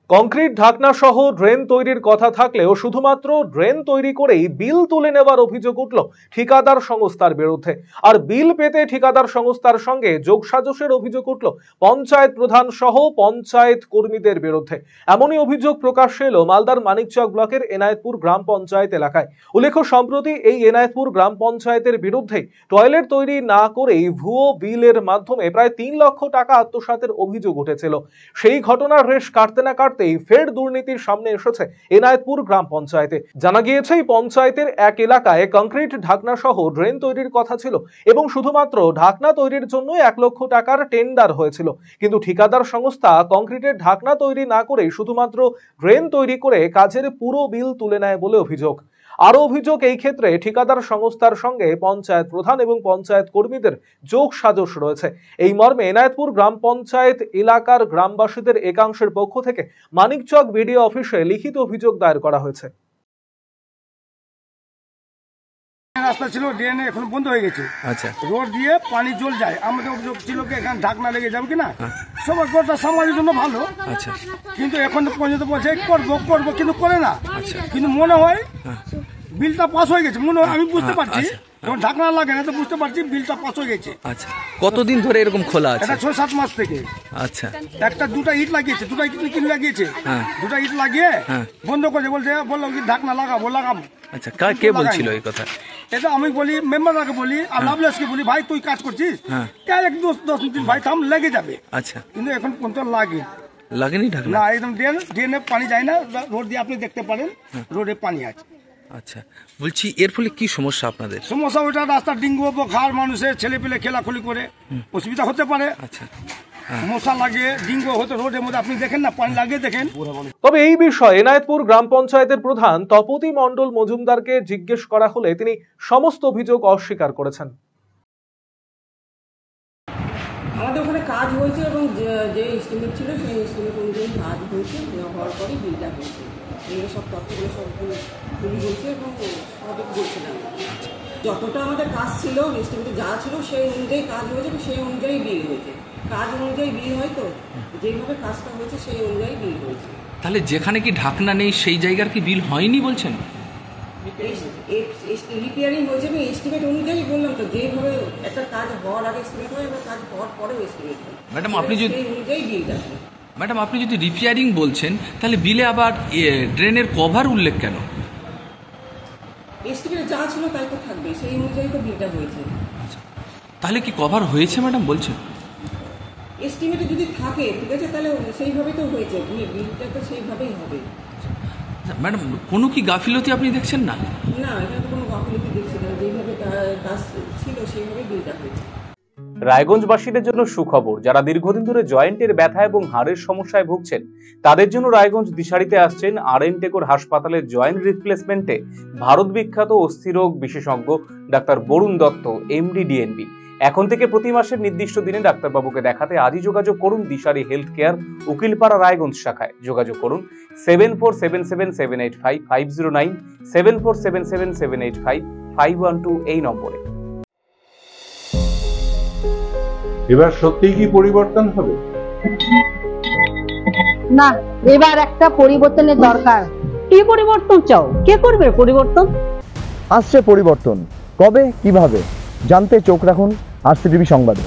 Concrete ঢাকনা সহ drain তৈরির কথা থাকলেও শুধুমাত্র ড্রেন তৈরি করেই বিল তুলে নেওয়ার অভিযোগ উঠল ঠিকাদার সংস্থার বিরুদ্ধে। আর বিল পেতে ঠিকাদার সংস্থার সঙ্গে যোগসাজশের অভিযোগ উঠল পঞ্চায়েত প্রধান সহ পঞ্চায়েত কর্মীদের বিরুদ্ধে। এমনই অভিযোগ প্রকাশ্যে এলো মালদার মানিকচক ব্লকের এনায়েতপুর গ্রাম পঞ্চায়েত এলাকায়। উল্লেখ্য, সম্প্রতি এই এনায়েতপুর গ্রাম পঞ্চায়েতের বিরুদ্ধে টয়লেট তৈরি না করেই ভুয়ো বিলের মাধ্যমে প্রায় ৩ লক্ষ টাকা আত্মসাতের অভিযোগ উঠেছিল। সেই ঘটনার রেশ কাটতে না কাটতেই ফের দুর্নীতির সামনে এসেছে এনায়েতপুর গ্রাম পঞ্চায়েতে। জানা গিয়েছে এই পঞ্চায়েতের এক এলাকায় কংক্রিট ঢাকনা সহ ড্রেন তৈরির কথা ছিল এবং শুধুমাত্র ঢাকনা তৈরির জন্য ১ লক্ষ টাকার টেন্ডার হয়েছিল। কিন্তু ঠিকাদার সংস্থা কংক্রিটের ঢাকনা তৈরি না করে শুধুমাত্র ড্রেন তৈরি করে কাজের পুরো বিল তুলে নেয় বলে অভিযোগ। আরো অভিযোগ, এই ক্ষেত্রে ঠিকাদার সংস্থার সঙ্গে পঞ্চায়েত প্রধান এবং পঞ্চায়েত কর্মীদের যোগসাজশ রয়েছে। এই মর্মে এনায়েতপুর গ্রাম পঞ্চায়েত এলাকার গ্রামবাসীদের একাংশের পক্ষ থেকে মানিকচক বিডিও অফিসে লিখিত অভিযোগ দায়ের করা হয়েছে। রাস্তা ছিল, ড্রেন এখন বন্ধ হয়ে গেছে। আচ্ছা, রোড দিয়ে পানি জল যায়। আমাদের অভিযোগ ছিল কি এখানে ঢাকনা লেগে যাবে কিনা, সবার গোটা সমাজের জন্য ভালো। আচ্ছা, কিন্তু এখন পর্যন্ত বলছে করবো কিন্তু করে না। আচ্ছা, কিন্তু মনে হয় বিলটা পাস হয়ে গেছে, মনে হয় আমি বুঝতে পারছি। যখন ঢাকনা লাগে না তো বুঝতে পারছি বিলটা পাস হয়ে গেছে। আচ্ছা, কতদিন ধরে এরকম খোলা আছে? এটা ৬-৭ মাস থেকে। আচ্ছা, দুটা ইট লাগিয়েছে, দুটা ইট লাগিয়েছে, দুটা ইট লাগিয়ে বন্ধ করেছে। বললো কি ঢাকনা লাগাবো। আচ্ছা, কে বলছিল এই কথা? এটা আমি বলি, মেম্বারকে বলি আর লাভলেসকে বলি, ভাই তুই কাজ করছিস, এক 10 দিন ভাই থাম, লেগে যাবে। আচ্ছা, কিন্তু এখন পর্যন্ত লাগেনি ঢাকনা না, একদম ড্রেনে পানি যায় না। রোড দিয়ে আপনি দেখতে পারেন রোডে পানি আছে। আচ্ছা, বলছি এর ফলে কি সমস্যা আপনাদের? সমস্যা ওটা রাস্তা ডেঙ্গু বোখার, মানুষের ছেলে পেলে খেলাখুলি করে অসুবিধা হতে পারে। আচ্ছা, মশা লাগে, ডেঙ্গু হতে রোডের মধ্যে আপনি দেখেন না, পানি লাগিয়ে দেখেন। তবে এই বিষয়ে এনায়েতপুর গ্রাম পঞ্চায়েতের প্রধান তপতি মণ্ডল মজুমদারকে জিজ্ঞেস করা হলে তিনি সমস্ত অভিযোগ অস্বীকার করেছেন। আমাদের ওখানে কাজ হয়েছে এবং যে এস্টিমেট ছিল সেই এস্টিমেট অনুযায়ী কাজ হয়েছে, হওয়ার পরই বিলটা হয়েছে। এগুলো সব তথ্যগুলো সবগুলি বলছে এবং সবই বলছিলাম। যতটা আমাদের কাজ ছিল এস্টিমেটে যা ছিল সেই অনুযায়ী কাজ হয়েছে, সেই অনুযায়ী বিল হয়েছে। কাজ অনুযায়ী বিল হয়, তো যেভাবে কাজটা হয়েছে সেই অনুযায়ী বিল হয়েছে। তাহলে যেখানে কি ঢাকনা নেই সেই জায়গার কি বিল হয়নি বলছেন? রিপেয়ারিং হয়েছে এবং এস্টিমেট অনুযায়ী বললাম তো, যেভাবে একটা কাজ হওয়ার আগে এস্টিমেট হয় এবং কাজ হওয়ার পরেও এস্টিমেট হয়। ম্যাডাম, আপনি যদি অনুযায়ী বিলটা আপনি যদি রিপেয়ারিং বলছেন তাহলে বিলে আবার ড্রেনের কভার উল্লেখ কেন? এস্টিমেটে যা ছিল তাই তো থাকবে, সেই অনুযায়ী তো বিলটা হয়েছে। আচ্ছা, তাহলে কি কভার হয়েছে ম্যাডাম বলছেন? এস্টিমেটে যদি থাকে ঠিক আছে, তাহলে সেইভাবেই তো হয়েছে, বিলটা তো সেইভাবেই হবে। ম্যাডাম, কোনো কি গাফিলতি আপনি দেখছেন না? না, এখানে তো কোনো গাফিলতি দেখছি না, যেভাবে কাজ ছিল সেইভাবেই বিলটা হয়েছে। রায়গঞ্জবাসীদের জন্য সুখবর, যারা দীর্ঘদিন ধরে জয়েন্টের ব্যথা এবং হাড়ের সমস্যায় ভুগছেন তাদের জন্য রায়গঞ্জ দিশারিতে আসছেন আর.এন. টেকোর হাসপাতালের জয়েন্ট রিপ্লেসমেন্টে ভারত বিখ্যাত অস্থিরোগ বিশেষজ্ঞ doctor Varun Dutta, MD, DNB. এখন থেকে প্রতি মাসের নির্দিষ্ট দিনে ডাক্তারবাবুকে দেখাতে আজই যোগাযোগ করুন দিশারি হেলথ কেয়ার, উকিলপাড়া, রায়গঞ্জ শাখায়। যোগাযোগ করুন 7477785509, 7477785512 এই নম্বরে। এবার সত্যিই কি পরিবর্তন হবে? না, এবার একটা পরিবর্তনের দরকার। কি পরিবর্তন চাও? কে করবে পরিবর্তন? আসছে পরিবর্তন, কবে কিভাবে জানতে চোখ রাখুন RCTV সংবাদে।